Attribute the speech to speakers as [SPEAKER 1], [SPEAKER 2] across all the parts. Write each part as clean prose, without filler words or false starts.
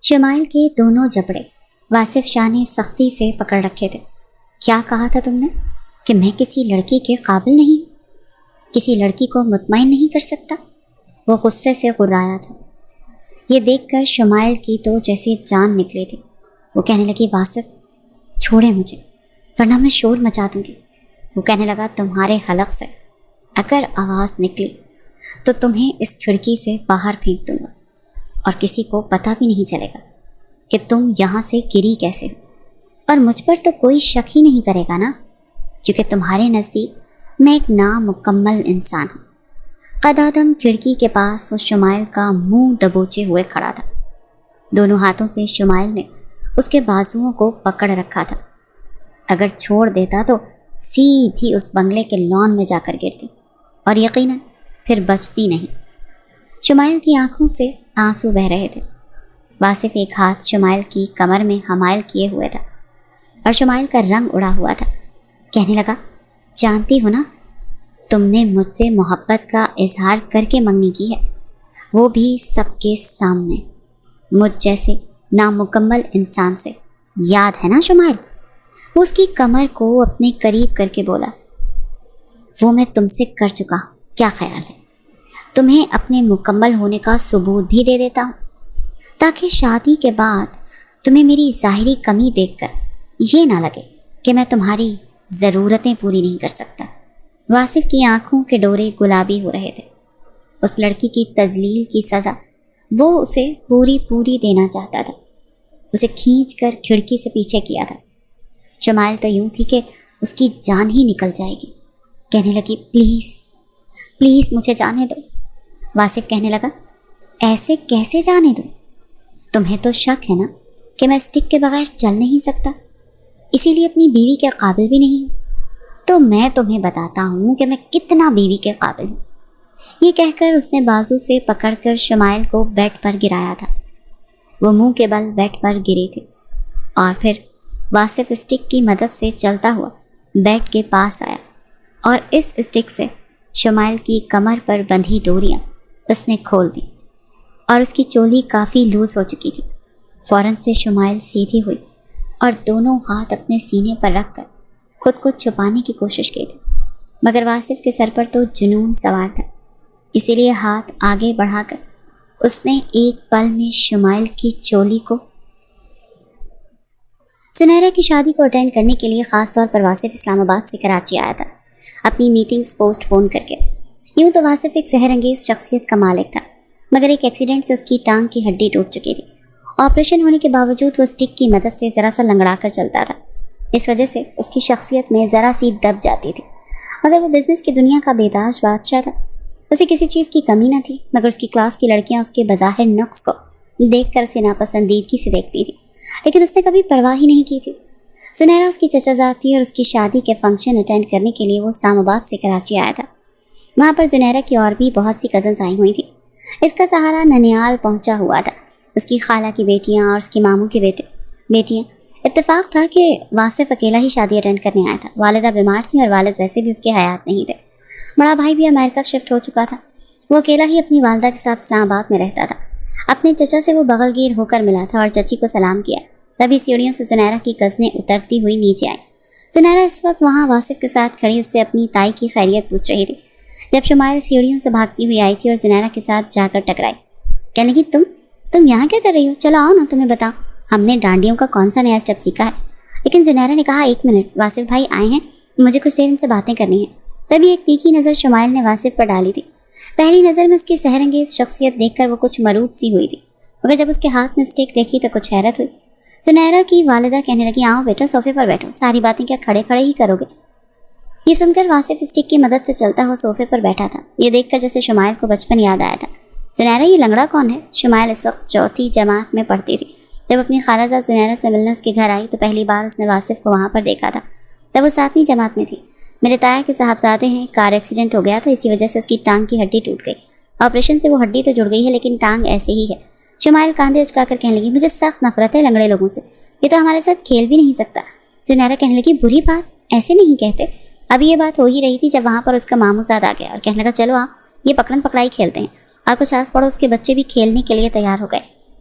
[SPEAKER 1] شمائل کے دونوں جبڑے واصف شاہ نے سختی سے پکڑ رکھے تھے۔ کیا کہا تھا تم نے کہ میں کسی لڑکی کے قابل نہیں، کسی لڑکی کو مطمئن نہیں کر سکتا؟ وہ غصے سے غرایا تھا۔ یہ دیکھ کر شمائل کی تو جیسے جان نکلی تھی۔ وہ کہنے لگی واصف چھوڑے مجھے ورنہ میں شور مچا دوں گی۔ وہ کہنے لگا تمہارے حلق سے اگر آواز نکلی تو تمہیں اس کھڑکی سے باہر پھینک دوں گا اور کسی کو پتہ بھی نہیں چلے گا کہ تم یہاں سے گری کیسے ہو، اور مجھ پر تو کوئی شک ہی نہیں کرے گا نا، کیونکہ تمہارے نزدیک میں ایک نامکمل انسان ہوں۔ قدادم کھڑکی کے پاس وہ شمائل کا منہ دبوچے ہوئے کھڑا تھا۔ دونوں ہاتھوں سے شمائل نے اس کے بازوؤں کو پکڑ رکھا تھا۔ اگر چھوڑ دیتا تو سیدھی اس بنگلے کے لان میں جا کر گرتی اور یقیناً پھر بچتی نہیں۔ شمائل کی آنکھوں سے آنسو بہہ رہے تھے۔ واصف ایک ہاتھ شمائل کی کمر میں حمائل کیے ہوئے تھا اور شمائل کا رنگ اڑا ہوا تھا۔ کہنے لگا جانتی ہو نا، تم نے مجھ سے محبت کا اظہار کر کے منگنی کی ہے، وہ بھی سب کے سامنے، مجھ جیسے نامکمل انسان سے، یاد ہے نا شمائل؟ وہ اس کی کمر کو اپنے قریب کر کے بولا، وہ میں تم سے کر چکا ہوں، کیا خیال ہے؟ تمہیں اپنے مکمل ہونے کا ثبوت بھی دے دیتا ہوں تاکہ شادی کے بعد تمہیں میری ظاہری کمی دیکھ کر یہ نہ لگے کہ میں تمہاری ضرورتیں پوری نہیں کر سکتا۔ واصف کی آنکھوں کے ڈورے گلابی ہو رہے تھے۔ اس لڑکی کی تذلیل کی سزا وہ اسے پوری دینا چاہتا تھا۔ اسے کھینچ کر کھڑکی سے پیچھے کیا تھا۔ شمائل تو یوں تھی کہ اس کی جان ہی نکل جائے گی۔ کہنے لگی پلیز مجھے جانے دو۔ واصف کہنے لگا ایسے کیسے جانے دو؟ تمہیں تو شک ہے نا کہ میں اسٹک کے بغیر چل نہیں سکتا، اسی لیے اپنی بیوی کے قابل بھی نہیں ہوں، تو میں تمہیں بتاتا ہوں کہ میں کتنا بیوی کے قابل ہوں۔ یہ کہہ کر اس نے بازو سے پکڑ کر شمائل کو بیڈ پر گرایا تھا۔ وہ منہ کے بل بیڈ پر گری تھی اور پھر واصف اسٹک کی مدد سے چلتا ہوا بیڈ کے پاس آیا اور اس اسٹک سے شمائل کی کمر پر بندھی ڈوریاں اس نے کھول دی اور اس کی چولی کافی لوز ہو چکی تھی۔ فوراً سے شمائل سیدھی ہوئی اور دونوں ہاتھ اپنے سینے پر رکھ کر خود کو چھپانے کی کوشش کی تھی، مگر واصف کے سر پر تو جنون سوار تھا، اسی لیے ہاتھ آگے بڑھا کر اس نے ایک پل میں شمائل کی چولی کو۔ سنیرا کی شادی کو اٹینڈ کرنے کے لیے خاص طور پر واصف اسلام آباد سے کراچی آیا تھا، اپنی میٹنگز پوسٹ پون کر کے۔ یوں تو واصف ایک سحر انگیز شخصیت کا مالک تھا، مگر ایک ایکسیڈنٹ سے اس کی ٹانگ کی ہڈی ٹوٹ چکی تھی۔ آپریشن ہونے کے باوجود وہ اسٹک کی مدد سے ذرا سا لنگڑا کر چلتا تھا، اس وجہ سے اس کی شخصیت میں ذرا سی دب جاتی تھی۔ مگر وہ بزنس کی دنیا کا بے تاج بادشاہ تھا، اسے کسی چیز کی کمی نہ تھی، مگر اس کی کلاس کی لڑکیاں اس کے بظاہر نقص کو دیکھ کر اسے ناپسندیدگی سے دیکھتی تھی، لیکن اس نے کبھی پرواہ ہی نہیں کی تھی۔ سنیرا اس کی چچا زاد تھی اور اس کی شادی کے فنکشن اٹینڈ کرنے کے لیے وہ اسلام آباد سے کراچی آیا تھا۔ وہاں پر سنیرا کی اور بھی بہت سی کزنز آئی ہوئی تھیں۔ اس کا سہارا ننیال پہنچا ہوا تھا، اس کی خالہ کی بیٹیاں اور اس کی ماموں کی بیٹیاں۔ اتفاق تھا کہ واصف اکیلا ہی شادی اٹینڈ کرنے آیا تھا۔ والدہ بیمار تھیں اور والد ویسے بھی اس کے حیات نہیں تھے۔ بڑا بھائی بھی امریکہ شفٹ ہو چکا تھا، وہ اکیلا ہی اپنی والدہ کے ساتھ اسلام آباد میں رہتا تھا۔ اپنے چچا سے وہ بغل گیر ہو کر ملا تھا اور چچی کو سلام کیا، تبھی سیڑھیوں سے سنیرا کی کزنیں اترتی ہوئی نیچے آئیں۔ سنیرا اس وقت وہاں واصف کے ساتھ کھڑی اس سے اپنی تائی کی خیریت پوچھ رہی تھی، جب شمائل سیڑھیوں سے بھاگتی ہوئی آئی تھی اور سنیرا کے ساتھ جا کر ٹکرائی۔ کہنے لگی تم یہاں کیا کر رہی ہو؟ چلو آؤ نا، تمہیں بتاؤ ہم نے ڈانڈیوں کا کون سا نیا اسٹیپ سیکھا ہے۔ لیکن سنیرا نے کہا ایک منٹ، واصف بھائی آئے ہیں، مجھے کچھ دیر ان سے باتیں کرنی ہیں۔ تبھی ایک تیکھی نظر شمائل نے واصف پر ڈالی تھی۔ پہلی نظر میں اس کی سحر انگیز شخصیت دیکھ کر وہ کچھ مروب سی ہوئی تھی، مگر جب اس کے ہاتھ میں اسٹک دیکھی تو کچھ حیرت ہوئی۔ سنیرا کی والدہ کہنے لگی آؤ بیٹا صوفے پر بیٹھو، ساری باتیں کیا کھڑے کھڑے ہی کرو گے؟ یہ سن کر واصف اسٹک کی مدد سے چلتا ہوا صوفے پر بیٹھا تھا، یہ دیکھ کر جیسے شمائل کو بچپن یاد آیا تھا۔ سنیرا یہ لنگڑا کون ہے؟ شمائل اس وقت چوتھی جماعت میں پڑھتی تھی۔ جب اپنی خالہ زاد سنیرا سے ملنے اس کے گھر آئی تو پہلی بار اس نے واصف کو وہاں پر دیکھا تھا، تب وہ 7ویں جماعت میں تھی۔ میرے تایا کے صاحبزادے ہیں، کار ایکسیڈنٹ ہو گیا تھا، اسی وجہ سے اس کی ٹانگ کی ہڈی ٹوٹ گئی۔ آپریشن سے وہ ہڈی تو جڑ گئی ہے لیکن ٹانگ ایسے ہی ہے۔ شمائل کاندھے اچکا کر کہنے لگی مجھے سخت نفرت ہے لنگڑے لوگوں سے، یہ تو ہمارے ساتھ کھیل بھی نہیں سکتا۔ سنیرا کہنے لگی بری بات ایسے نہیں کہتے۔ اب یہ بات ہو ہی رہی تھی جب وہاں پر اس کا ماموں زاد آ گیا اور کہنے لگا چلو آپ یہ پکڑن پکڑائی کھیلتے ہیں، اور کچھ آس پڑوس کے بچے بھی کھیلنے کے لیے تیار ہو گئے۔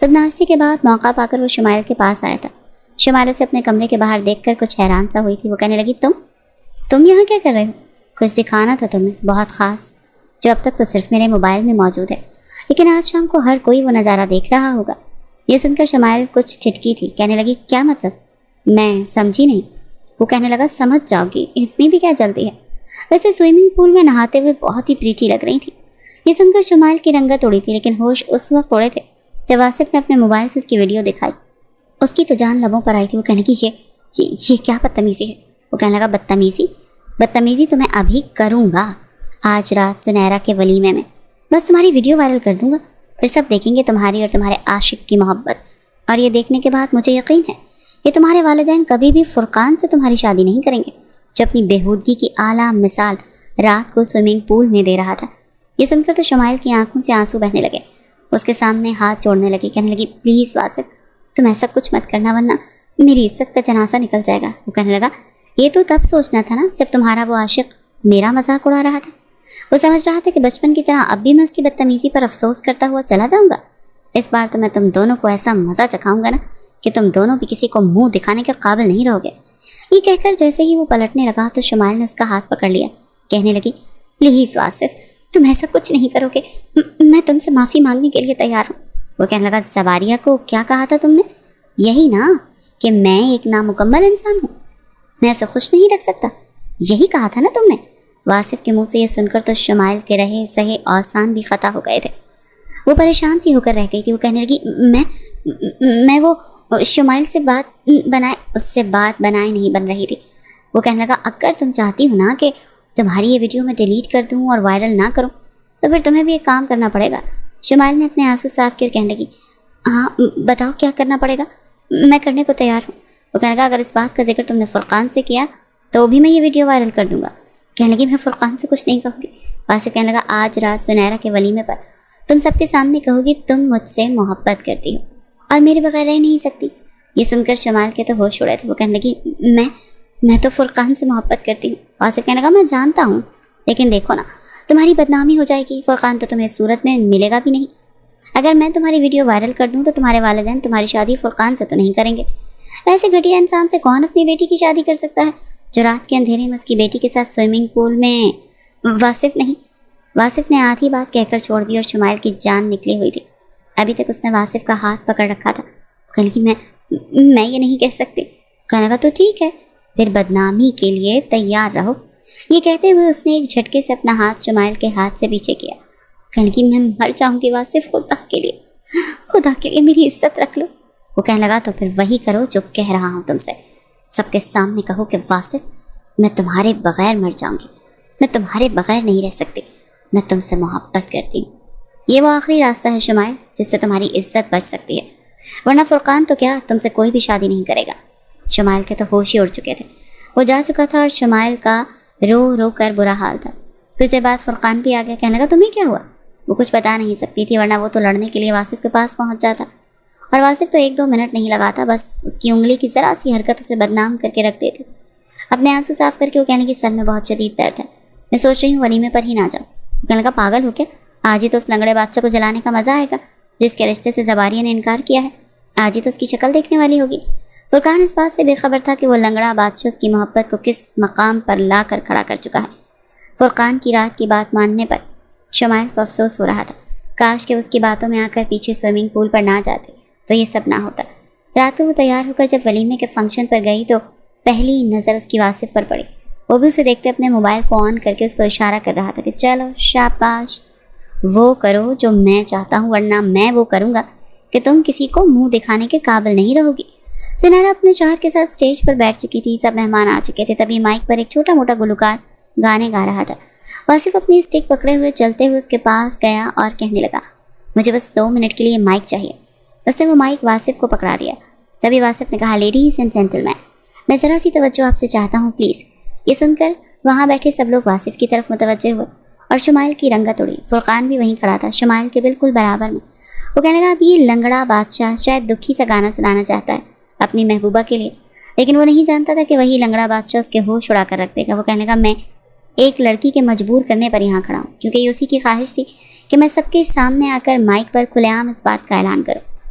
[SPEAKER 1] صبح ناشتے کے بعد موقع پا کر وہ شمائل کے پاس آیا تھا۔ شمائل اسے اپنے کمرے کے باہر دیکھ کر کچھ حیران سا ہوئی تھی۔ وہ کہنے لگی، تم یہاں کیا کر رہے ہو؟ کچھ دکھانا تھا تمہیں، بہت خاص، جو اب تک تو صرف میرے موبائل میں موجود ہے، لیکن آج شام کو ہر کوئی وہ نظارہ دیکھ رہا ہوگا۔ یہ سن کر شمائل کچھ ٹھٹکی تھی، کہنے لگی، کیا مطلب؟ میں سمجھی نہیں۔ وہ کہنے لگا، سمجھ جاؤ گی، اتنی بھی کیا جلدی ہے؟ ویسے سوئمنگ پول میں نہاتے ہوئے بہت ہی پریٹی لگ رہی تھی۔ یہ سن کر شمائل کی رنگت اڑی تھی، لیکن ہوش اس وقت اڑے تھے جب آصف نے اپنے موبائل سے اس کی ویڈیو دکھائی۔ اس کی تو جان لبوں پر آئی تھی۔ وہ کہنے کی، یہ کیا بدتمیزی ہے؟ وہ کہنے لگا، بدتمیزی تو میں ابھی کروں گا، آج رات سنیرا کے ولیمے میں بس تمہاری ویڈیو وائرل کر دوں گا، پھر سب دیکھیں گے تمہاری اور تمہارے عاشق کی محبت، اور یہ دیکھنے کے بعد مجھے یقین ہے کہ تمہارے والدین کبھی بھی فرقان سے تمہاری شادی نہیں کریں گے، جو اپنی بےہودگی کی اعلیٰ مثال رات کو سوئمنگ پول میں دے رہا تھا۔ یہ سن کر تو شمائل کی آنکھوں سے آنسو بہنے لگے، اس کے سامنے ہاتھ جوڑنے لگی، کہنے لگی، پلیز آصف، تم ایسا کچھ مت کرنا ورنہ میری عزت کا جنازہ نکل جائے گا۔ وہ کہنے لگا، یہ تو تب سوچنا تھا نا جب تمہارا وہ عاشق میرا مذاق اڑا رہا تھا۔ وہ سمجھ رہا تھا کہ بچپن کی طرح اب بھی میں اس کی بدتمیزی پر افسوس کرتا ہوا چلا جاؤں گا۔ اس بار تو میں تم دونوں کو ایسا مزہ چکھاؤں گا نا کہ تم دونوں بھی کسی کو منہ دکھانے کے قابل نہیں رہو گے۔ یہ کہہ کر جیسے ہی وہ پلٹنے لگا تو شمائل نے اس کا ہاتھ پکڑ لیا، کہنے لگی، پلیز آصف، تم ایسا کچھ نہیں کرو گے، میں تم سے معافی مانگنے کے لیے تیار ہوں۔ وہ کہنے لگا، زواریہ کو کیا کہا تھا تم نے؟ یہی نا کہ میں ایک نامکمل انسان ہوں، میں اسے خوش نہیں رکھ سکتا، یہی کہا تھا نا تم نے۔ آصف کے منہ سے یہ سن کر تو شمائل کے رہے سہے آسان بھی خطا ہو گئے تھے۔ وہ پریشان سی ہو کر رہ گئی تھی۔ وہ کہنے لگی، میں وہ شمائل سے اس سے بات بنائے نہیں بن رہی تھی۔ وہ کہنے لگا، اگر تم چاہتی ہو نا کہ تمہاری یہ ویڈیو میں ڈیلیٹ کر دوں اور وائرل نہ کروں تو پھر تمہیں بھی ایک کام کرنا پڑے گا۔ شمائل نے اپنے آنسو صاف کر کہنے لگی، ہاں بتاؤ کیا کرنا پڑے گا، میں کرنے کو تیار ہوں۔ وہ کہنے لگا، اگر اس بات کا ذکر تم نے فرقان سے کیا تو بھی میں یہ ویڈیو وائرل کر دوں گا۔ کہنے لگی، میں فرقان سے کچھ نہیں کہوں گی۔ آصف کہنے لگا، آج رات سنیرا کے ولیمے پر تم سب کے سامنے کہو گی تم مجھ سے محبت کرتی ہو اور میرے بغیر رہ نہیں سکتی۔ یہ سن کر شمائل کے تو ہوش اڑے تھے۔ وہ کہنے لگی، میں تو فرقان سے محبت کرتی ہوں۔ آصف کہنے لگا، میں جانتا ہوں، لیکن دیکھو نا، تمہاری بدنامی ہو جائے گی، فرقان تو تمہیں اس صورت میں ملے گا بھی نہیں۔ اگر میں تمہاری ویڈیو وائرل کر دوں تو تمہارے والدین تمہاری شادی فرقان سے تو نہیں کریں گے۔ ایسے گھٹیا انسان سے کون اپنی بیٹی کی شادی کر سکتا ہے جو رات کے اندھیرے میں اس کی بیٹی کے ساتھ سوئمنگ پول میں؟ واصف نے آدھی بات کہہ کر چھوڑ دی اور شمائل کی جان نکلی ہوئی تھی۔ ابھی تک اس نے واصف کا ہاتھ پکڑ رکھا تھا۔ کہنے لگی، میں یہ نہیں کہہ سکتی۔ کہنے لگا، تو ٹھیک ہے، پھر بدنامی کے لیے تیار رہو۔ یہ کہتے ہوئے اس نے ایک جھٹکے سے اپنا ہاتھ شمائل کے ہاتھ سے پیچھے کیا۔ کہنے لگی، میں مر جاؤں گی واصف، خدا کے لیے میری عزت رکھ لو۔ وہ کہنے لگا، تو پھر وہی کرو جو کہہ رہا ہوں تم سے، سب کے سامنے کہو کہ واصف، میں تمہارے بغیر مر جاؤں گی، میں تمہارے بغیر نہیں رہ سکتی، میں تم سے محبت کرتی ہوں۔ یہ وہ آخری راستہ ہے شمائل جس سے تمہاری عزت بچ سکتی ہے، ورنہ فرقان تو کیا تم سے کوئی بھی شادی نہیں کرے گا۔ شمائل کے تو ہوش ہی اڑ چکے تھے، وہ جا چکا تھا اور شمائل کا رو رو کر برا حال تھا۔ کچھ دیر بعد فرقان بھی آ گیا۔ کہنے لگا، تمہیں کیا ہوا؟ وہ کچھ بتا نہیں سکتی تھی، ورنہ وہ تو لڑنے کے لیے واصف کے پاس پہنچ جاتا، اور واصف تو 1-2 منٹ نہیں لگاتا، بس اس کی انگلی کی ذرا سی حرکت اسے بدنام کر کے رکھ دیتے۔ اپنے آنسو صاف کر کے وہ کہنے کی، سر میں بہت شدید درد ہے، میں سوچ رہی ہوں ولیمے پر ہی نہ جاؤں۔ کہنے لگا، پاگل ہو کیا؟ آج ہی تو اس لنگڑے بادشاہ کو جلانے کا مزہ آئے گا جس کے رشتے سے زواریہ نے انکار کیا ہے، آج ہی تو اس کی شکل دیکھنے والی ہوگی۔ فرقان اس بات سے بے خبر تھا کہ وہ لنگڑا بادشاہ اس کی محبت کو کس مقام پر لا کر کھڑا کر چکا ہے۔ فرقان کی رات کی بات ماننے پر شمائل کو افسوس ہو رہا تھا، کاش کہ اس کی باتوں میں آ کر پیچھے سوئمنگ پول پر نہ جاتے تو یہ سب نہ ہوتا۔ رات کو وہ تیار ہو کر جب ولیمے کے فنکشن پر گئی تو پہلی نظر اس کی واصف پر پڑی۔ وہ بھی اسے دیکھتے اپنے موبائل کو آن کر کے اس کو اشارہ کر رہا تھا کہ چلو شاباش، وہ کرو جو میں چاہتا ہوں، ورنہ میں وہ کروں گا کہ تم کسی کو منہ دکھانے کے قابل نہیں رہو گی۔ سنیرا اپنے شوہر کے ساتھ اسٹیج پر بیٹھ چکی تھی، سب مہمان آ چکے تھے۔ تبھی مائک پر ایک چھوٹا موٹا گلوکار گانے گا رہا تھا۔ واصف اپنی اسٹک پکڑے ہوئے چلتے ہوئے اس کے پاس گیا اور کہنے لگا، مجھے بس 2 منٹ کے لیے مائک چاہیے۔ اس نے وہ مائک واصف کو پکڑا دیا۔ تبھی واصف نے کہا، لیڈیز اینڈ جینٹلمین، میں ذرا سی توجہ آپ سے چاہتا ہوں پلیز۔ یہ سن کر وہاں بیٹھے سب لوگ واصف کی طرف متوجہ ہوئے اور شمائل کی رنگت اڑی۔ فرقان بھی وہیں کھڑا تھا، شمائل کے بالکل برابر میں۔ وہ کہنے لگا، اب یہ لنگڑا بادشاہ شاید دکھی سا گانا سنانا چاہتا ہے اپنی محبوبہ کے لیے، لیکن وہ نہیں جانتا تھا کہ وہی لنگڑا بادشاہ اس کے ہوش اڑا کر رکھ دے گا۔ وہ کہنے لگا، میں ایک لڑکی کے مجبور کرنے پر یہاں کھڑا ہوں، کیونکہ یہ اسی کی خواہش تھی کہ میں سب کے سامنے آ کر مائک پر کھلے عام اس بات کا اعلان کروں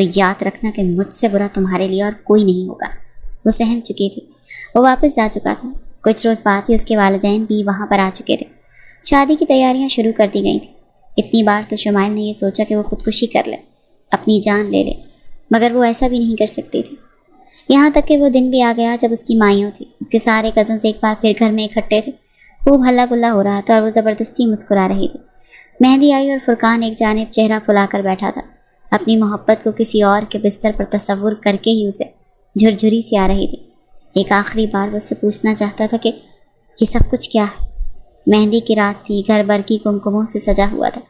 [SPEAKER 1] تو یاد رکھنا کہ مجھ سے برا تمہارے لیے اور کوئی نہیں ہوگا۔ وہ سہم چکی تھی، وہ واپس جا چکا تھا۔ کچھ روز بعد ہی اس کے والدین بھی وہاں پر آ چکے تھے۔ شادی کی تیاریاں شروع کر دی گئی تھیں۔ اتنی بار تو شمائل نے یہ سوچا کہ وہ خودکشی کر لے، اپنی جان لے لے، مگر وہ ایسا بھی نہیں کر سکتی تھی۔ یہاں تک کہ وہ دن بھی آ گیا جب اس کی مائیوں تھی، اس کے سارے کزنز ایک بار پھر گھر میں اکٹھے تھے۔ خوب ہلا گلا ہو رہا تھا اور وہ زبردستی مسکرا رہی تھی۔ مہندی آئی اور فرقان ایک جانب چہرہ پھلا کر بیٹھا تھا۔ اپنی محبت کو کسی اور کے بستر پر تصور کر کے ہی اسے جھرجھری سی آ رہی تھی۔ ایک آخری بار وہ اس سے پوچھنا چاہتا تھا کہ یہ سب کچھ کیا ہے۔ مہندی کی رات تھی، گھر بھر کی کمکموں سے سجا ہوا تھا۔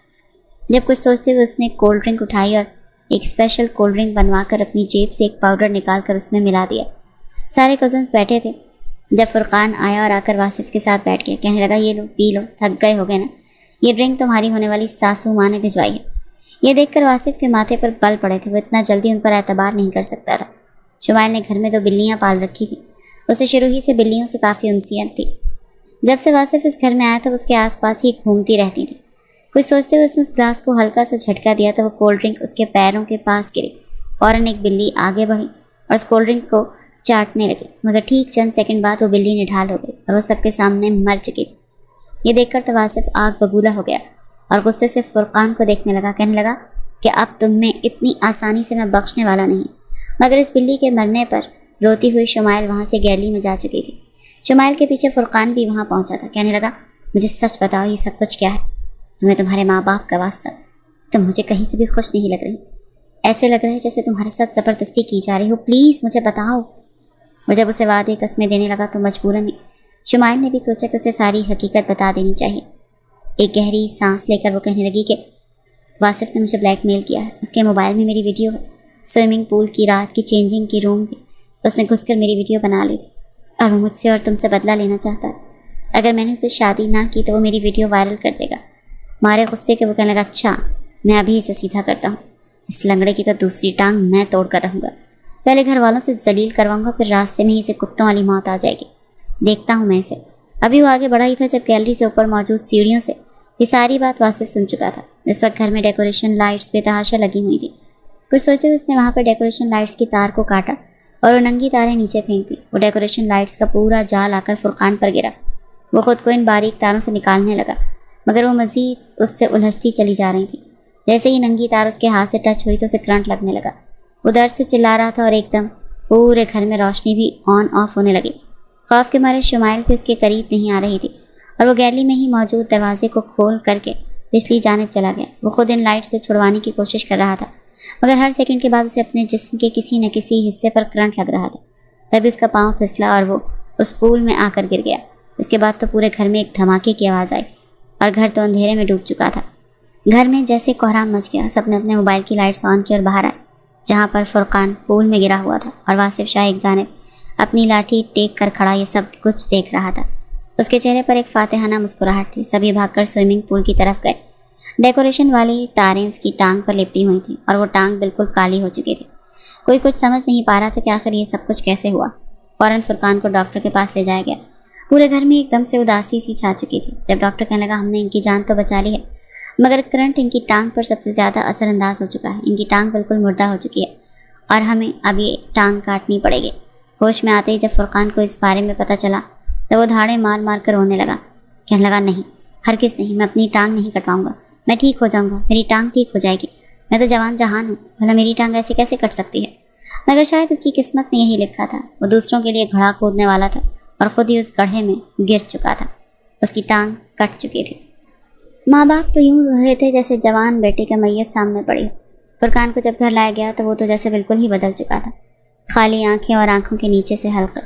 [SPEAKER 1] جب کچھ سوچتے ہوئے اس نے کولڈ ڈرنک اٹھائی اور ایک اسپیشل کولڈ ڈرنک بنوا کر اپنی جیب سے ایک پاؤڈر نکال کر اس میں ملا دیا۔ سارے کزنس بیٹھے تھے۔ جب فرقان آیا اور آ کر واصف کے ساتھ بیٹھ گیا، کہنے لگا یہ لو پی لو، تھک گئے ہو گئے نا، یہ ڈرنک تمہاری ہونے والی ساسو ماں نے بھجوائی ہے۔ یہ دیکھ کر واصف کے ماتھے پر بل پڑے تھے، وہ اتنا جلدی ان پر اعتبار نہیں کر سکتا تھا۔ شمائل نے گھر میں 2 بلیاں پال رکھی تھیں، اسے شروع ہی سے بلیوں سے کافی انسیت تھی۔ جب سے واصف اس گھر میں آیا تھا وہ اس کے آس پاس ہی گھومتی رہتی تھی۔ کچھ سوچتے ہوئے اس نے اس گلاس کو ہلکا سا جھٹکا دیا تو وہ کولڈ ڈرنک اس کے پیروں کے پاس گری۔ فوراً ایک بلی آگے بڑھی اور اس کولڈ ڈرنک کو چاٹنے لگی، مگر ٹھیک چند سیکنڈ بعد وہ بلی نڈھال ہو گئی اور وہ سب کے سامنے مر چکی تھی۔ یہ دیکھ کر تو واصف آگ بگولا ہو گیا اور غصے سے فرقان کو دیکھنے لگا، کہنے لگا کہ اب تم میں اتنی آسانی سے میں بخشنے والا نہیں۔ مگر اس بلی کے مرنے پر روتی ہوئی شمائل وہاں سے گیلری میں جا چکی تھی۔ شمائل کے پیچھے فرقان بھی وہاں پہنچا تھا، کہنے لگا مجھے سچ بتاؤ یہ سب کچھ کیا ہے؟ تمہیں تمہارے ماں باپ کا واسطہ، تم مجھے کہیں سے بھی خوش نہیں لگ رہی، ایسے لگ رہا ہے جیسے تمہارے ساتھ زبردستی کی جا رہی ہو، پلیز مجھے بتاؤ۔ وہ جب اسے وعدے قسمیں دینے لگا تو مجبوراً شمائل نے بھی سوچا کہ اسے ساری حقیقت بتا دینی چاہیے۔ ایک گہری سانس لے کر وہ کہنے لگی کہ واصف نے مجھے بلیک میل کیا ہے، اس کے موبائل میں میری ویڈیو ہے، سوئمنگ پول کی رات کی چینجنگ کی روم کی، اس نے گھس کر میری ویڈیو بنا لی تھی اور وہ مجھ سے اور تم سے بدلہ لینا چاہتا ہے۔ اگر میں نے اسے شادی نہ کی تو وہ میری ویڈیو وائرل کر دے گا۔ مارے غصے کے وہ کہنے لگا اچھا میں ابھی اسے سیدھا کرتا ہوں، اس لنگڑے کی تو دوسری ٹانگ میں توڑ کر رہوں گا، پہلے گھر والوں سے ذلیل کرواؤں گا، پھر راستے میں ہی اسے کتوں والی موت آ جائے گی، دیکھتا ہوں میں اسے۔ ابھی وہ آگے بڑھا ہی تھا جب گیلری سے اوپر موجود سیڑھیوں سے یہ ساری بات واصف سن چکا تھا۔ اس وقت گھر میں ڈیکوریشن لائٹس بے تحاشا لگی ہوئی تھی۔ کچھ سوچتے ہوئے اس نے وہاں پر ڈیکوریشن لائٹس کی تار کو کاٹا اور وہ ننگی تاریں نیچے پھینک دی۔ وہ ڈیکوریشن لائٹس کا پورا جال آ کر فرقان پر گرا۔ وہ خود کو ان باریک تاروں سے نکالنے لگا، مگر وہ مزید اس سے الجھتی چلی جا رہی تھی۔ جیسے ہی ننگی تار اس کے ہاتھ سے ٹچ ہوئی تو اسے کرنٹ لگنے لگا۔ وہ درد سے چلا رہا تھا اور ایک دم پورے گھر میں روشنی بھی آن آف ہونے لگی۔ خوف کے مارے شمائل بھی اس کے قریب نہیں آ رہی تھی اور وہ گیلری میں ہی موجود دروازے کو کھول کر کے پچھلی جانب چلا گیا۔ وہ خود ان لائٹ سے چھڑوانے کی کوشش کر رہا تھا، مگر ہر سیکنڈ کے بعد اسے اپنے جسم کے کسی نہ کسی حصے پر کرنٹ لگ رہا تھا۔ تبھی اس کا پاؤں پھسلا اور وہ اس پول میں آ کر گر گیا۔ اس کے بعد تو پورے گھر میں ایک دھماکے کی آواز آئی اور گھر تو اندھیرے میں ڈوب چکا تھا۔ گھر میں جیسے کوہرام مچ گیا، سب نے اپنے موبائل کی لائٹس آن کی اور باہر آئے، جہاں پر فرقان پول میں گرا ہوا تھا اور واصف شاہ ایک جانب اپنی لاٹھی ٹیک کر کھڑا یہ سب کچھ دیکھ رہا تھا۔ اس کے چہرے پر ایک فاتحانہ مسکراہٹ تھی۔ سبھی بھاگ کر سوئمنگ پول کی طرف گئے۔ ڈیکوریشن والی تاریں اس کی ٹانگ پر لپٹی ہوئی تھیں اور وہ ٹانگ بالکل کالی ہو چکی تھی۔ کوئی کچھ سمجھ نہیں پا رہا تھا کہ آخر یہ سب کچھ کیسے ہوا۔ فوراً فرقان کو ڈاکٹر کے پاس لے جایا گیا۔ پورے گھر میں ایک دم سے اداسی سی چھا چکی تھی۔ جب ڈاکٹر کہنے لگا ہم نے ان کی جان تو بچا لی ہے، مگر کرنٹ ان کی ٹانگ پر سب سے زیادہ اثر انداز ہو چکا ہے، ان کی ٹانگ بالکل مردہ ہو چکی ہے اور ہمیں اب یہ ٹانگ کاٹنی پڑے گی۔ ہوش میں آتے ہی جب فرقان کو اس بارے میں پتہ چلا تو وہ دھاڑے مار مار کر رونے لگا، کہنے لگا نہیں، ہرگز نہیں، میں اپنی ٹانگ نہیں کٹواؤں گا، میں ٹھیک ہو جاؤں گا، میری ٹانگ ٹھیک ہو جائے گی، میں تو جوان جہان ہوں، بھلا میری ٹانگ ایسے کیسے کٹ سکتی ہے؟ مگر شاید اس کی قسمت میں یہی لکھا تھا، وہ دوسروں کے لیے گھڑا کودنے والا تھا اور خود ہی اس گڑھے میں گر چکا تھا، اس کی ٹانگ کٹ چکی تھی۔ ماں باپ تو یوں رہے تھے جیسے جوان بیٹے کا میت سامنے پڑی ہو۔ فرقان کو جب گھر لایا گیا تو وہ تو جیسے بالکل ہی بدل چکا تھا، خالی آنکھیں اور آنکھوں کے نیچے سے حلقے۔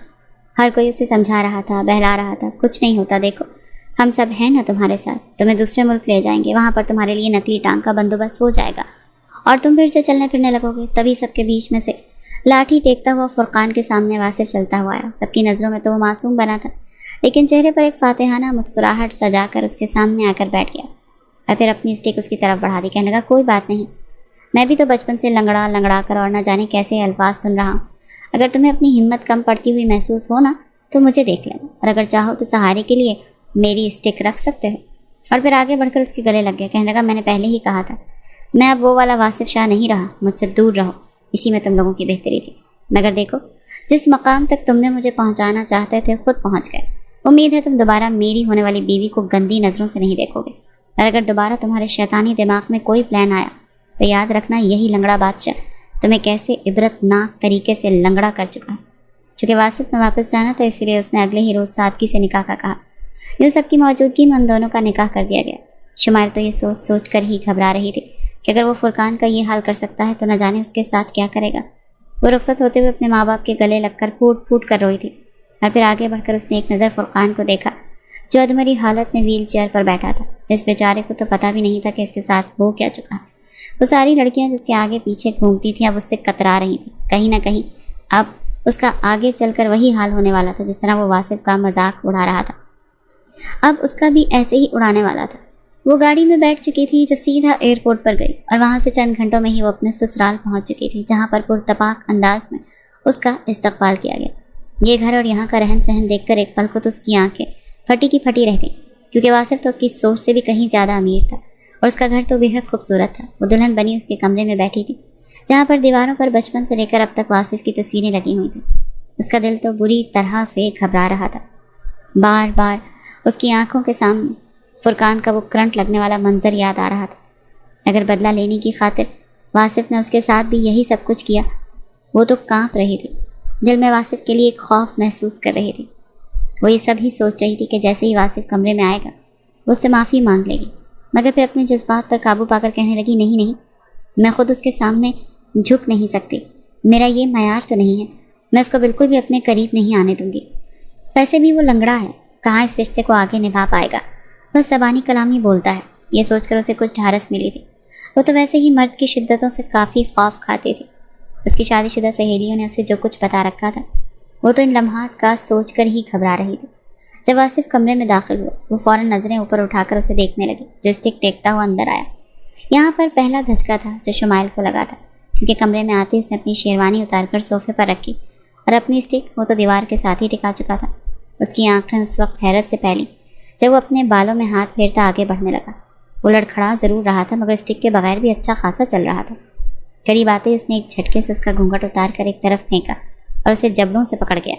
[SPEAKER 1] ہر کوئی اسے سمجھا رہا تھا، بہلا رہا تھا، کچھ نہیں ہوتا، دیکھو ہم سب ہیں نا تمہارے ساتھ، تمہیں دوسرے ملک لے جائیں گے، وہاں پر تمہارے لیے نکلی ٹانگ کا بندوبست ہو جائے گا اور تم پھر سے چلنے پھرنے لگو گے۔ تبھی سب کے بیچ میں سے لاٹھی ٹیکتا ہوا فرقان کے سامنے واصف چلتا ہوا آیا۔ سب کی نظروں میں تو وہ معصوم بنا تھا، لیکن چہرے پر ایک فاتحانہ مسکراہٹ سجا کر اس کے سامنے آ کر بیٹھ گیا اور پھر اپنی اسٹک اس کی طرف بڑھا دی، کہنے لگا کوئی بات نہیں، میں بھی تو بچپن سے لنگڑا لنگڑا کر اور نہ جانے کیسے الفاظ سن رہا ہوں، اگر تمہیں اپنی ہمت کم پڑتی ہوئی محسوس ہو نا تو مجھے دیکھ لینا، اور اگر چاہو تو سہارے کے لیے میری اسٹک رکھ سکتے ہو۔ اور پھر آگے بڑھ کر اس کے گلے لگ گیا، کہنے لگا میں نے پہلے ہی کہا تھا، میں اب وہ والا واصف شاہ نہیں رہا، مجھ سے دور رہو، اسی میں تم لوگوں کی بہتری تھی، مگر دیکھو جس مقام تک تم نے مجھے پہنچانا چاہتے تھے خود پہنچ گئے۔ امید ہے تم دوبارہ میری ہونے والی بیوی کو گندی نظروں سے نہیں دیکھو گے، اور اگر دوبارہ تمہارے شیطانی دماغ میں کوئی پلان آیا تو یاد رکھنا یہی لنگڑا بادشاہ تمہیں کیسے عبرت ناک طریقے سے لنگڑا کر چکا ہے۔ چونکہ واصف نے واپس جانا تھا، اسی لیے اس نے اگلے ہی روز سادگی سے نکاح کا کہا۔ یہ سب کی موجودگی میں ان دونوں کا نکاح کر دیا گیا۔ شمائل تو یہ سوچ سوچ کر ہی گھبرا رہی تھی کہ اگر وہ فرقان کا یہ حال کر سکتا ہے تو نہ جانے اس کے ساتھ کیا کرے گا۔ وہ رخصت ہوتے ہوئے اپنے ماں باپ کے گلے لگ کر پھوٹ پھوٹ کر روئی تھی، اور پھر آگے بڑھ کر اس نے ایک نظر فرقان کو دیکھا جو ادمری حالت میں ویل چیئر پر بیٹھا تھا۔ اس بیچارے کو تو پتہ بھی نہیں تھا کہ اس کے ساتھ ہو کیا چکا۔ وہ ساری لڑکیاں جس کے آگے پیچھے گھومتی تھیں اب اس سے کترا رہی تھیں۔ کہیں نہ کہیں اب اس کا آگے چل کر وہی حال ہونے والا تھا جس طرح وہ واصف کا مذاق اڑا رہا تھا، اب اس کا بھی ایسے ہی اڑانے والا تھا۔ وہ گاڑی میں بیٹھ چکی تھی جو سیدھا ایئرپورٹ پر گئی، اور وہاں سے چند گھنٹوں میں ہی وہ اپنے سسرال پہنچ چکی تھی، جہاں پر پرتپاک انداز میں اس کا استقبال کیا گیا۔ یہ گھر اور یہاں کا رہن سہن دیکھ کر ایک پل کو تو اس کی آنکھیں پھٹی کی پھٹی رہ گئیں، کیونکہ واصف تو اس کی سوچ سے بھی کہیں زیادہ امیر تھا، اور اس کا گھر تو بے حد خوبصورت تھا۔ وہ دلہن بنی اس کے کمرے میں بیٹھی تھی، جہاں پر دیواروں پر بچپن سے لے کر اب تک واصف کی تصویریں لگی ہوئی تھیں۔ اس کا دل تو بری طرح سے گھبرا رہا تھا۔ بار بار اس کی آنکھوں کے سامنے فرقان کا وہ کرنٹ لگنے والا منظر یاد آ رہا تھا۔ اگر بدلہ لینے کی خاطر واصف نے اس کے ساتھ بھی یہی سب کچھ کیا، وہ تو کانپ رہی تھی، دل میں واصف کے لیے ایک خوف محسوس کر رہی تھی۔ وہ یہ سب ہی سوچ رہی تھی کہ جیسے ہی واصف کمرے میں آئے گا وہ اس سے معافی مانگ لے گی، مگر پھر اپنے جذبات پر قابو پا کر کہنے لگی، نہیں، میں خود اس کے سامنے جھک نہیں سکتی، میرا یہ معیار تو نہیں ہے، میں اس کو بالکل بھی اپنے قریب نہیں آنے دوں گی۔ ویسے بھی وہ لنگڑا ہے، کہاں اس رشتے کو آگے نبھا پائے گا، بس زبانی کلام ہی بولتا ہے۔ یہ سوچ کر اسے کچھ ڈھارس ملی تھی۔ وہ تو ویسے ہی مرد کی شدتوں سے کافی خوف کھاتی تھی۔ اس کی شادی شدہ سہیلیوں نے اسے جو کچھ بتا رکھا تھا وہ تو ان لمحات کا سوچ کر ہی گھبرا رہی تھی۔ جب واصف کمرے میں داخل ہوا وہ فوراً نظریں اوپر اٹھا کر اسے دیکھنے لگی، جو اسٹک ٹیکتا ہوا اندر آیا۔ یہاں پر پہلا دھچکا تھا جو شمائل کو لگا تھا، کیونکہ کمرے میں آتے اس نے اپنی شیروانی اتار کر صوفے پر رکھی، اور اپنی اسٹک وہ تو دیوار کے ساتھ ہی ٹکا چکا تھا۔ اس کی آنکھیں اس وقت حیرت سے پھیلی جب وہ اپنے بالوں میں ہاتھ پھیرتا آگے بڑھنے لگا۔ وہ لڑکھڑا ضرور رہا تھا، مگر اسٹک کے بغیر بھی اچھا خاصا چل رہا تھا۔ قریب آتے اس نے ایک جھٹکے سے اس کا گھونگھٹ اتار کر ایک طرف پھینکا اور اسے جبڑوں سے پکڑ گیا۔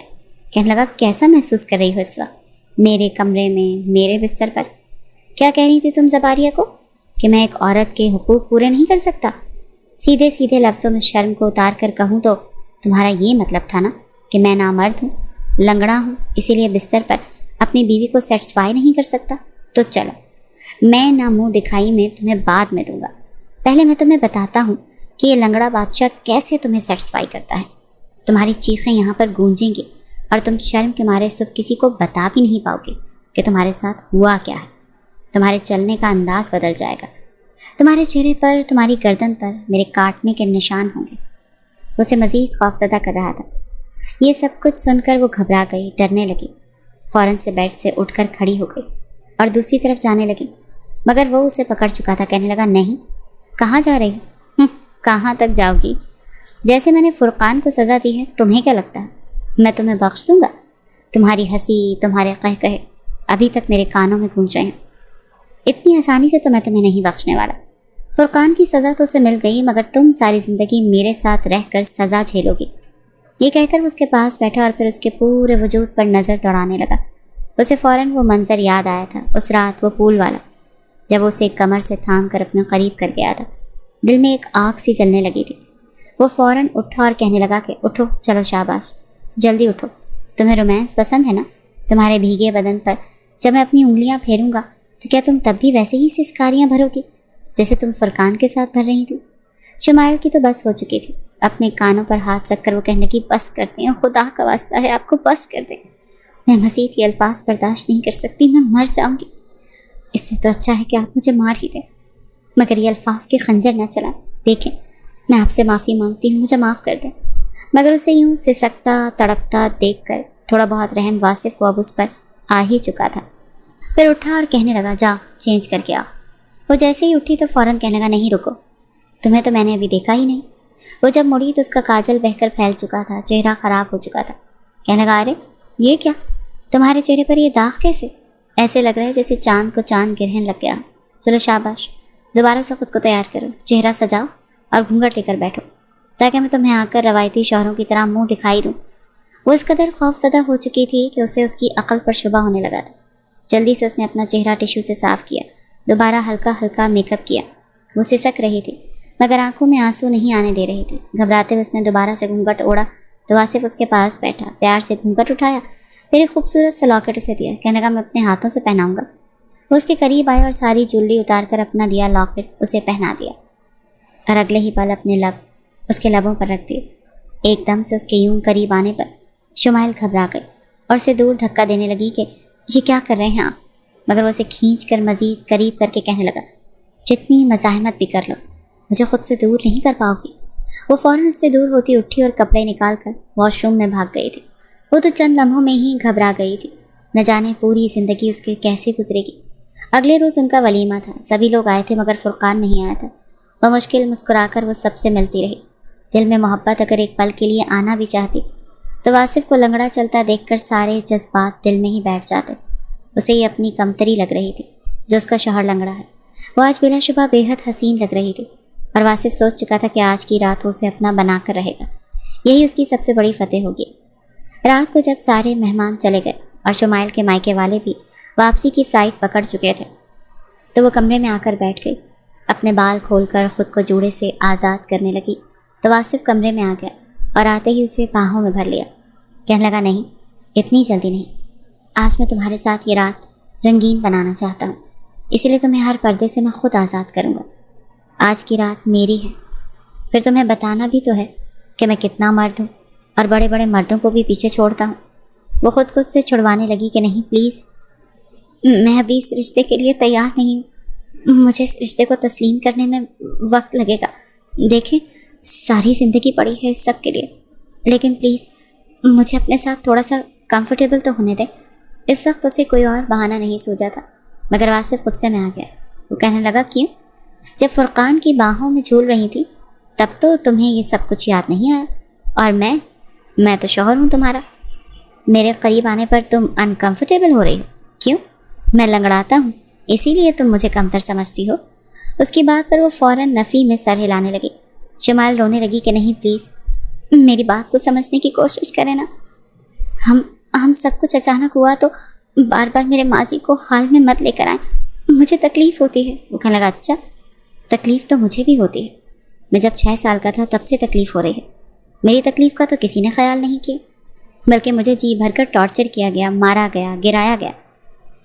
[SPEAKER 1] کہنے لگا، کیسا محسوس کر رہی ہو اس وقت میرے کمرے میں، میرے بستر پر؟ کیا کہہ رہی تھی تم زباریہ کو کہ میں ایک عورت کے حقوق پورے نہیں کر سکتا؟ سیدھے سیدھے لفظوں میں شرم کو اتار کر کہوں تو تمہارا یہ مطلب تھا نا کہ میں نامرد ہوں، لنگڑا ہوں، اسی لیے بستر پر اپنی بیوی کو سیٹسفائی نہیں کر سکتا؟ تو چلو میں نہ منہ دکھائی میں تمہیں بعد میں دوں گا، پہلے میں تمہیں بتاتا ہوں کہ یہ لنگڑا بادشاہ کیسے تمہیں سیٹسفائی کرتا ہے۔ تمہاری چیخیں یہاں پر گونجیں گی اور تم شرم کے مارے صبح کسی کو بتا بھی نہیں پاؤ گے کہ تمہارے ساتھ ہوا کیا ہے۔ تمہارے چلنے کا انداز بدل جائے گا، تمہارے چہرے پر، تمہاری گردن پر میرے کاٹنے کے نشان ہوں گے۔ اسے مزید خوفزدہ کر رہا تھا۔ یہ سب کچھ سن کر وہ گھبرا گئی، ڈرنے لگی، فوراً سے بیڈ سے اٹھ کر کھڑی ہو گئی اور دوسری طرف جانے لگی، مگر وہ اسے پکڑ چکا تھا۔ کہنے لگا، نہیں، کہاں جا رہی ہو؟ کہاں تک جاؤ گی؟ جیسے میں نے فرقان کو سزا دی ہے، تمہیں کیا لگتا ہے میں تمہیں بخش دوں گا؟ تمہاری ہنسی، تمہارے قہقہے ابھی تک میرے کانوں میں گونج رہے ہیں۔ اتنی آسانی سے تو میں تمہیں نہیں بخشنے والا۔ فرقان کی سزا تو اسے مل گئی، مگر تم ساری زندگی میرے ساتھ رہ کر سزا جھیلو گی۔ یہ کہہ کر وہ اس کے پاس بیٹھا اور پھر اس کے پورے وجود پر نظر دوڑانے لگا۔ اسے فوراً وہ منظر یاد آیا تھا، اس رات وہ پول والا، جب وہ اسے ایک کمر سے تھام کر اپنے قریب کر گیا تھا۔ دل میں ایک آگ سی چلنے لگی تھی۔ وہ فوراً اٹھا اور کہنے لگا کہ اٹھو، چلو شاباش، جلدی اٹھو، تمہیں رومانس پسند ہے نا؟ تمہارے بھیگے بدن پر جب میں اپنی انگلیاں پھیروں گا تو کیا تم تب بھی ویسے ہی سسکاریاں بھرو گی جیسے تم فرقان کے ساتھ بھر رہی تھی؟ شمائل کی تو بس ہو چکی تھی۔ اپنے کانوں پر ہاتھ رکھ کر وہ کہنے لگی، بس کرتے ہیں، خدا کا واسطہ ہے آپ کو بس کر دیں، میں مزید یہ الفاظ برداشت نہیں کر سکتی، میں مر جاؤں گی۔ اس سے تو اچھا ہے کہ آپ مجھے مار ہی دیں، مگر یہ الفاظ کے خنجر نہ چلائیں۔ دیکھیں، میں آپ سے معافی مانگتی ہوں، مجھے معاف کر دیں۔ مگر اسے یوں سسکتا تڑپتا دیکھ کر تھوڑا بہت رحم واصف کو اب اس پر آ ہی چکا تھا۔ پھر اٹھا اور کہنے لگا، جاؤ چینج کر کے آؤ۔ وہ جیسے ہی اٹھی تو فوراً کہنے لگا، نہیں رکو، تمہیں تو میں نے ابھی دیکھا ہی نہیں۔ وہ جب مڑی تو اس کا کاجل بہہ کر پھیل چکا تھا، چہرہ خراب ہو چکا تھا۔ کہنے لگا، ارے یہ کیا، تمہارے چہرے پر یہ داغ کیسے؟ ایسے لگ رہا ہے جیسے چاند کو چاند گرہن لگ گیا۔ چلو شاباش، دوبارہ سے خود کو تیار کرو، چہرہ سجاؤ اور گھونگھٹ لے کر بیٹھو۔ تاکہ میں تمہیں آ کر روایتی شوہروں کی طرح منہ دکھائی دوں۔ وہ اس قدر خوف زدہ ہو چکی تھی کہ اسے اس کی عقل پر شبہ ہونے لگا تھا۔ جلدی سے اس نے اپنا چہرہ ٹشو سے صاف کیا، دوبارہ ہلکا ہلکا میک اپ کیا۔ وہ سسک رہی تھی مگر آنکھوں میں آنسو نہیں آنے دے رہی تھی۔ گھبراتے ہوئے اس نے دوبارہ سے گھونگھٹ اوڑھا تو آصف اس کے پاس بیٹھا، پیار سے گھونگھٹ اٹھایا، پھر ایک خوبصورت سا لاکٹ اسے دیا، کہنے لگا میں اپنے ہاتھوں سے پہناؤں گا۔ وہ اس کے قریب آیا اور ساری جولری اتار کر اپنا دیا لاکٹ اسے پہنا دیا اور اگلے ہی پل اپنے لب اس کے لبوں پر رکھ دیے۔ ایک دم سے اس کے یوں قریب آنے پر شمائل گھبرا گئی اور اسے دور دھکا دینے لگی کہ یہ کیا کر رہے ہیں آپ، مگر وہ اسے کھینچ کر مزید قریب کر کے کہنے لگا جتنی مزاحمت بھی کر لو مجھے خود سے دور نہیں کر پاؤ گی۔ وہ فوراً اس سے دور ہوتی اٹھی اور کپڑے نکال کر واش روم میں بھاگ گئی تھی۔ وہ تو چند لمحوں میں ہی گھبرا گئی تھی، نہ جانے پوری زندگی اس کے کیسے گزرے گی۔ اگلے روز ان کا ولیمہ تھا، سبھی لوگ آئے تھے مگر فرقان نہیں آیا تھا۔ بمشکل مسکرا کر وہ سب سے ملتی رہی۔ دل میں محبت اگر ایک پل کے لیے آنا بھی چاہتی تو آصف کو لنگڑا چلتا دیکھ کر سارے جذبات دل میں ہی بیٹھ جاتے۔ اسے یہ اپنی کمتری لگ رہی تھی جو اس کا شوہر لنگڑا ہے۔ وہ آج بلا شبہ بے حد حسین لگ رہی تھی اور آصف سوچ چکا تھا کہ آج کی رات وہ اسے اپنا بنا کر رہے گا، یہی اس کی سب سے بڑی فتح ہوگی۔ رات کو جب سارے مہمان چلے گئے اور شمائل کے مائکے والے بھی واپسی کی فلائٹ پکڑ چکے تھے تو وہ کمرے میں آ کر بیٹھ گئی، اپنے بال کھول کر خود کو جوڑے سے آزاد کرنے لگی تو آصف کمرے میں آ گیا اور آتے ہی اسے باہوں میں بھر لیا، کہنے لگا نہیں اتنی جلدی نہیں، آج میں تمہارے ساتھ یہ رات رنگین بنانا چاہتا ہوں، اسی لیے تمہیں ہر پردے سے میں خود آزاد کروں گا۔ آج کی رات میری ہے، پھر تمہیں بتانا بھی تو ہے کہ میں کتنا مرد ہوں اور بڑے بڑے مردوں کو بھی پیچھے چھوڑتا ہوں۔ وہ خود سے چھڑوانے لگی کہ نہیں پلیز، میں ابھی اس رشتے کے لیے تیار نہیں ہوں، مجھے اس رشتے کو تسلیم کرنے میں وقت لگے گا۔ دیکھیں ساری زندگی پڑی ہے اس سب کے لیے، لیکن پلیز مجھے اپنے ساتھ تھوڑا سا کمفرٹیبل تو ہونے دیں۔ اس وقت اسے کوئی اور بہانہ نہیں سوچا تھا مگر آصف غصے میں آ گیا۔ وہ کہنے لگا کیوں؟ جب فرقان کی باہوں میں جھول رہی تھی تب تو تمہیں یہ سب کچھ یاد نہیں آیا، اور میں تو شوہر ہوں تمہارا، میرے قریب آنے پر تم انکمفرٹیبل ہو رہی ہو، کیوں؟ میں لنگڑاتا ہوں اسی لیے تم مجھے کمتر سمجھتی ہو۔ اس کی بات پر وہ فوراً نفی میں سر ہلانے لگی۔ شمائل رونے لگی کہ نہیں پلیز میری بات کو سمجھنے کی کوشش کریں نا، ہم سب کچھ اچانک ہوا تو بار بار میرے ماضی کو حال میں مت لے کر آئیں، مجھے تکلیف ہوتی ہے۔ وہ کہنے لگا اچھا تکلیف تو مجھے بھی ہوتی ہے، میں جب 6 سال کا تھا تب سے تکلیف ہو رہی ہے، میری تکلیف کا تو کسی نے خیال نہیں کیا، بلکہ مجھے جی بھر کر ٹارچر کیا گیا، مارا گیا، گرایا گیا۔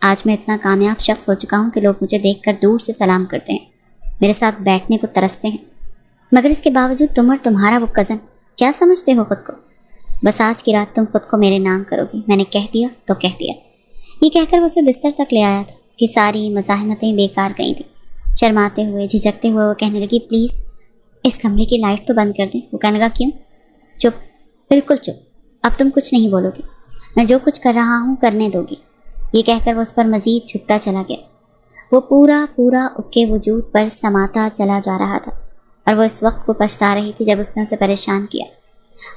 [SPEAKER 1] آج میں اتنا کامیاب شخص ہو چکا ہوں کہ لوگ مجھے دیکھ کر دور سے سلام کرتے ہیں، میرے ساتھ بیٹھنے کو ترستے ہیں، مگر اس کے باوجود تم اور تمہارا وہ کزن کیا سمجھتے ہو خود کو؟ بس آج کی رات تم خود کو میرے نام کرو گی، میں نے کہہ دیا تو کہہ دیا۔ یہ کہہ کر وہ اسے بستر تک لے آیا تھا۔ اس کی ساری مزاحمتیں بیکار گئی تھیں۔ شرماتے ہوئے جھجکتے ہوئے وہ کہنے لگی پلیز اس کمرے کی لائٹ تو بند کر دیں۔ وہ کہنے لگا کیوں؟ چپ، بالکل چپ، اب تم کچھ نہیں بولو گی، میں جو کچھ کر رہا ہوں کرنے دو گی۔ یہ کہہ کر وہ اس پر مزید جھکتا چلا گیا۔ وہ پورا اس کے وجود پر سماتا چلا جا رہا تھا اور وہ اس وقت کو پچھتا رہی تھی جب اس نے اسے پریشان کیا۔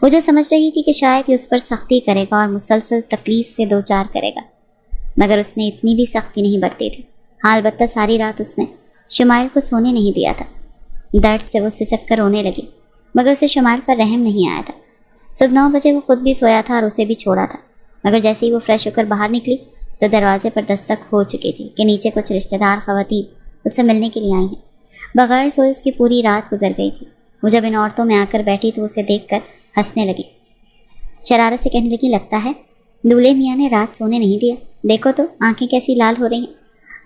[SPEAKER 1] وہ جو سمجھ رہی تھی کہ شاید یہ اس پر سختی کرے گا اور مسلسل تکلیف سے دوچار کرے گا، مگر اس نے اتنی بھی سختی نہیں برتی تھی۔ ہاں البتہ ساری رات اس نے شمائل کو سونے نہیں دیا تھا۔ درد سے وہ سسک کر رونے لگی مگر اسے شمائل پر رحم نہیں آیا تھا۔ صبح 9 بجے وہ خود بھی سویا تھا اور اسے بھی چھوڑا تھا، مگر جیسے ہی وہ فریش ہو کر باہر نکلی تو دروازے پر دستک ہو چکی تھی کہ نیچے کچھ رشتہ دار خواتین اس سے ملنے کے لیے آئی ہیں۔ بغیر سوئے اس کی پوری رات گزر گئی تھی۔ وہ جب ان عورتوں میں آ کر بیٹھی تو اسے دیکھ کر ہنسنے لگی، شرارت سے کہنے لگی لگتا ہے دولہے میاں نے رات سونے نہیں دیا، دیکھو تو آنکھیں کیسی لال ہو رہی ہیں۔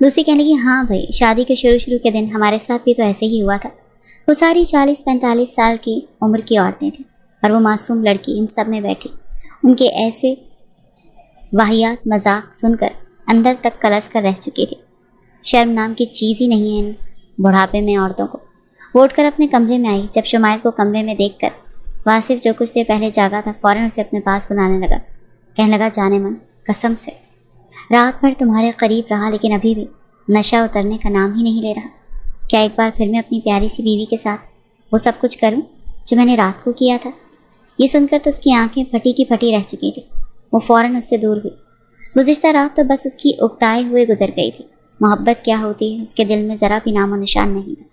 [SPEAKER 1] دوسری کہنے لگی ہاں بھائی، شادی کے شروع کے دن ہمارے ساتھ بھی تو ایسے ہی ہوا تھا۔ وہ ساری 40-45 سال کی عمر کی عورتیں تھیں اور وہ معصوم لڑکی ان سب میں بیٹھی، ان کے ایسے واہیات مذاق سن کر اندر تک کلس کر رہ چکی تھی۔ شرم نام کی چیز ہی نہیں ہے ان بڑھاپے میں عورتوں کو۔ وہ اٹھ کر اپنے کمرے میں آئی۔ جب شمائل کو کمرے میں دیکھ کر واصف جو کچھ دیر پہلے جاگا تھا فوراً اسے اپنے پاس بلانے لگا، کہنے لگا جانے من قسم سے رات بھر تمہارے قریب رہا لیکن ابھی بھی نشہ اترنے کا نام ہی نہیں لے رہا۔ کیا ایک بار پھر میں اپنی پیاری سی بیوی کے ساتھ وہ سب کچھ کروں جو میں نے رات کو کیا تھا؟ یہ سن کر تو اس کی آنکھیں پھٹی کی پھٹی رہ چکی تھی۔ وہ فوراً اس سے دور ہوئی۔ گزشتہ رات تو بس اس کی اکتائے ہوئے گزر گئی تھی۔ محبت کیا ہوتی ہے اس کے دل میں ذرا بھی نام و نشان نہیں تھا۔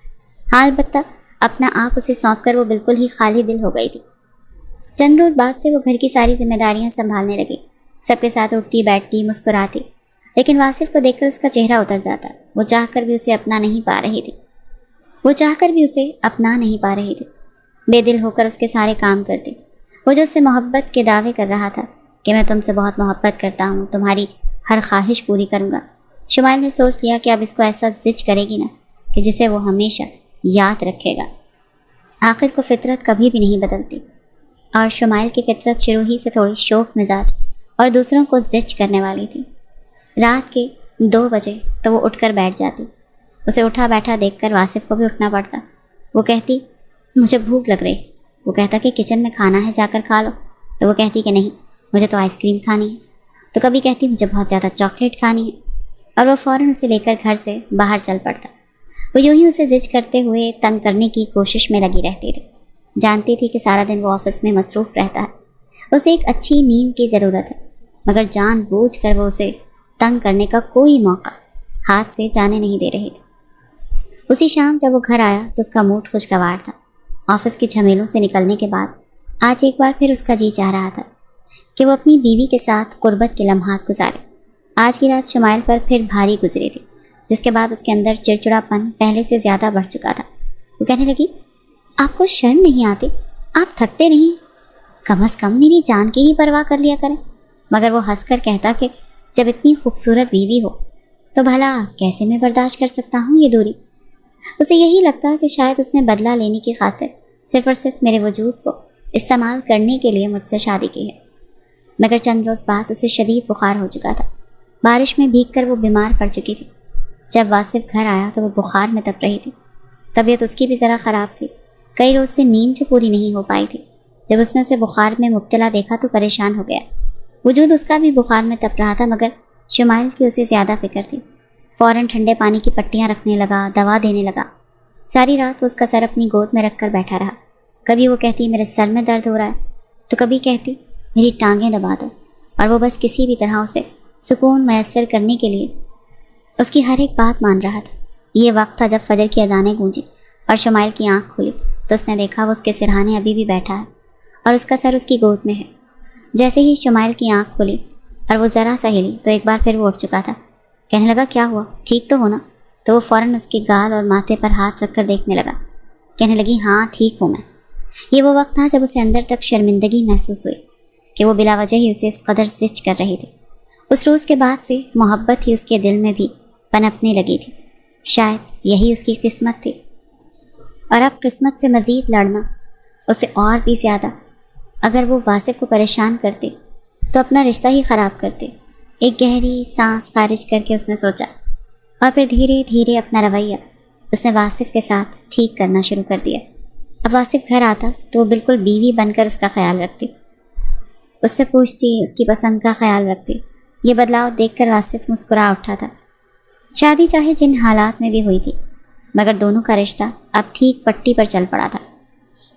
[SPEAKER 1] ہاں البتہ اپنا آپ اسے سونپ کر وہ بالکل ہی خالی دل ہو گئی تھی۔ چند روز بعد سے وہ گھر کی ساری ذمہ داریاں سنبھالنے لگی، سب کے ساتھ اٹھتی بیٹھتی مسکراتی، لیکن واصف کو دیکھ کر اس کا چہرہ اتر جاتا۔ وہ چاہ کر بھی اسے اپنا نہیں پا رہی تھی، بے دل ہو کر اس کے سارے کام کرتی۔ وہ جو اس سے محبت کے دعوے کر رہا تھا کہ میں تم سے بہت محبت کرتا ہوں، تمہاری ہر خواہش پوری کروں گا، شمائل نے سوچ لیا کہ اب اس کو ایسا زچ کرے گی نا کہ جسے وہ ہمیشہ یاد رکھے گا۔ آخر کو فطرت کبھی بھی نہیں بدلتی، اور شمائل کی فطرت شروع ہی سے تھوڑی شوخ مزاج اور دوسروں کو زچ کرنے والی تھی۔ رات کے 2 بجے تو وہ اٹھ کر بیٹھ جاتی۔ اسے اٹھا بیٹھا دیکھ کر واصف کو بھی اٹھنا پڑتا۔ وہ کہتی مجھے بھوک لگ رہی، وہ کہتا کہ کچن میں کھانا ہے جا کر کھا لو، تو وہ کہتی کہ نہیں مجھے تو آئس کریم کھانی ہے، تو کبھی کہتی مجھے بہت زیادہ چاکلیٹ کھانی ہے، اور وہ فوراً اسے لے کر گھر سے باہر چل پڑتا۔ وہ یوں ہی اسے زچ کرتے ہوئے تنگ کرنے کی کوشش میں لگی رہتی تھی۔ جانتی تھی کہ سارا دن وہ آفس میں مصروف رہتا ہے، اسے ایک اچھی نیند کی ضرورت ہے، مگر جان بوجھ کر وہ اسے تنگ کرنے کا کوئی موقع ہاتھ سے جانے نہیں دے رہی تھی۔ اسی شام جب وہ گھر آیا تو اس کا موڈ خوشگوار تھا۔ آفس کی جھمیلوں سے نکلنے کے بعد آج ایک بار پھر اس کا جی چاہ رہا تھا کہ وہ اپنی بیوی کے ساتھ قربت کے لمحات گزارے۔ آج کی رات شمائل پر پھر بھاری گزری تھی، جس کے بعد اس کے اندر چڑچڑاپن پہلے سے زیادہ بڑھ چکا تھا۔ وہ کہنے لگی آپ کو شرم نہیں آتی؟ آپ تھکتے نہیں؟ کم از کم میری جان کی ہی پرواہ کر لیا کریں۔ مگر وہ ہنس کر کہتا کہ جب اتنی خوبصورت بیوی ہو تو بھلا کیسے میں برداشت کر سکتا ہوں یہ دوری۔ اسے یہی لگتا کہ شاید اس نے بدلہ لینے کی خاطر صرف اور صرف میرے وجود کو استعمال کرنے کے لیے مجھ سے شادی کی ہے۔ مگر چند روز بعد اسے شدید بخار ہو چکا تھا۔ بارش میں بھیگ کر وہ بیمار پڑ چکی تھی۔ جب واصف گھر آیا تو وہ بخار میں تپ رہی تھی۔ طبیعت اس کی بھی ذرا خراب تھی، کئی روز سے نیند جو پوری نہیں ہو پائی تھی۔ جب اس نے اسے بخار میں مبتلا دیکھا تو پریشان ہو گیا۔ وجود اس کا بھی بخار میں تپ رہا تھا، مگر شمائل کی اسے زیادہ فکر تھی۔ فوراً ٹھنڈے پانی کی پٹیاں رکھنے لگا، دوا دینے لگا۔ ساری رات وہ اس کا سر اپنی گود میں رکھ کر بیٹھا رہا۔ کبھی وہ کہتی میرے سر میں درد ہو رہا ہے، تو کبھی کہتی میری ٹانگیں دبا دو، اور وہ بس کسی بھی طرح اسے سکون میسر کرنے کے لیے اس کی ہر ایک بات مان رہا تھا۔ یہ وقت تھا جب فجر کی اذانیں گونجی اور شمائل کی آنکھ کھلی تو اس نے دیکھا وہ اس کے سرہانے ابھی بھی بیٹھا ہے اور اس کا سر اس کی گود میں ہے۔ جیسے ہی شمائل کی آنکھ کھلی اور وہ ذرا سا ہلی تو ایک بار پھر وہ اٹھ چکا تھا۔ کہنے لگا کیا ہوا، ٹھیک تو ہو نا؟ تو وہ فوراً اس کے گال اور ماتھے پر ہاتھ رکھ کر دیکھنے لگا۔ کہنے لگی ہاں ٹھیک ہوں میں۔ یہ وہ وقت تھا جب اسے اندر تک شرمندگی محسوس ہوئی کہ وہ بلا وجہ ہی اسے اس قدر زچ کر رہی تھی۔ اس روز کے بعد سے محبت ہی اس کے دل میں بھی پنپنے لگی تھی۔ شاید یہی اس کی قسمت تھی، اور اب قسمت سے مزید لڑنا اسے اور بھی زیادہ۔ اگر وہ واصف کو پریشان کرتی تو اپنا رشتہ ہی خراب کرتی۔ ایک گہری سانس خارج کر کے اس نے سوچا، اور پھر دھیرے دھیرے اپنا رویہ اس نے واصف کے ساتھ ٹھیک کرنا شروع کر دیا۔ اب واصف گھر آتا تو وہ بالکل بیوی بن کر اس کا خیال رکھتی، اس سے پوچھتی، اس کی پسند کا خیال رکھتی۔ یہ بدلاؤ دیکھ کر واصف مسکرا اٹھا تھا۔ شادی چاہے جن حالات میں بھی ہوئی تھی، مگر دونوں کا رشتہ اب ٹھیک پٹی پر چل پڑا تھا۔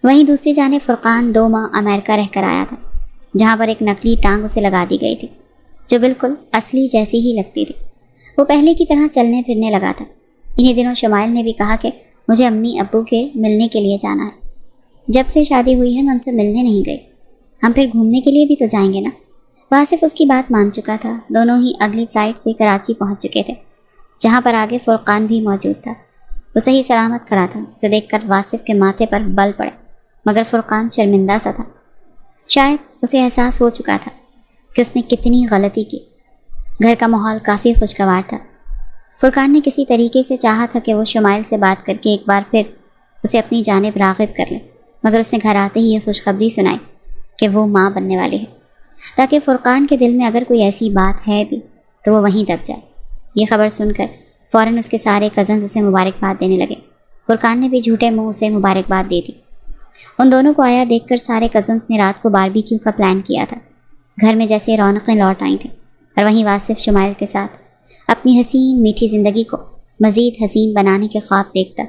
[SPEAKER 1] وہیں دوسری جانب فرقان 2 ماہ امریکہ رہ کر آیا تھا، جہاں پر ایک نقلی ٹانگ اسے لگا دی گئی تھی جو بالکل اصلی جیسی ہی لگتی تھی۔ وہ پہلے کی طرح چلنے پھرنے لگا تھا۔ انہی دنوں شمائل نے بھی کہا کہ مجھے امی ابو کے ملنے کے لیے جانا ہے۔ جب سے شادی ہوئی ہے میں ان سے ملنے نہیں گئی، ہم پھر گھومنے کے لیے بھی تو جائیں گے نا۔ واصف اس کی بات مان چکا تھا۔ دونوں ہی اگلی فلائٹ سے کراچی پہنچ چکے تھے، جہاں پر آگے فرقان بھی موجود تھا۔ وہ صحیح سلامت کھڑا تھا۔ اسے دیکھ کر واصف کے ماتھے پر بل پڑے، مگر فرقان شرمندہ سا تھا۔ شاید اسے احساس ہو چکا تھا کہ اس نے کتنی غلطی کی۔ گھر کا ماحول کافی خوشگوار تھا۔ فرقان نے کسی طریقے سے چاہا تھا کہ وہ شمائل سے بات کر کے ایک بار پھر اسے اپنی جانب راغب کر لے، مگر اس نے گھر آتے ہی یہ خوشخبری سنائی کہ وہ ماں بننے والی ہے، تاکہ فرقان کے دل میں اگر کوئی ایسی بات ہے بھی تو وہ وہیں دب جائے۔ یہ خبر سن کر فوراً اس کے سارے کزنز اسے مبارکباد دینے لگے۔ فرقان نے بھی جھوٹے منہ اسے مبارکباد دی تھی۔ ان دونوں کو آیا دیکھ کر سارے کزنز نے رات کو باربیکیو کا پلان کیا تھا۔ گھر میں جیسے رونقیں لوٹ آئی تھیں، اور وہیں واصف شمائل کے ساتھ اپنی حسین میٹھی زندگی کو مزید حسین بنانے کے خواب دیکھتا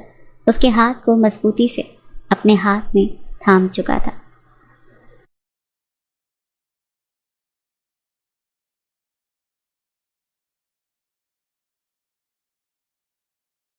[SPEAKER 1] اس کے ہاتھ کو مضبوطی سے اپنے ہاتھ میں تھام چکا تھا۔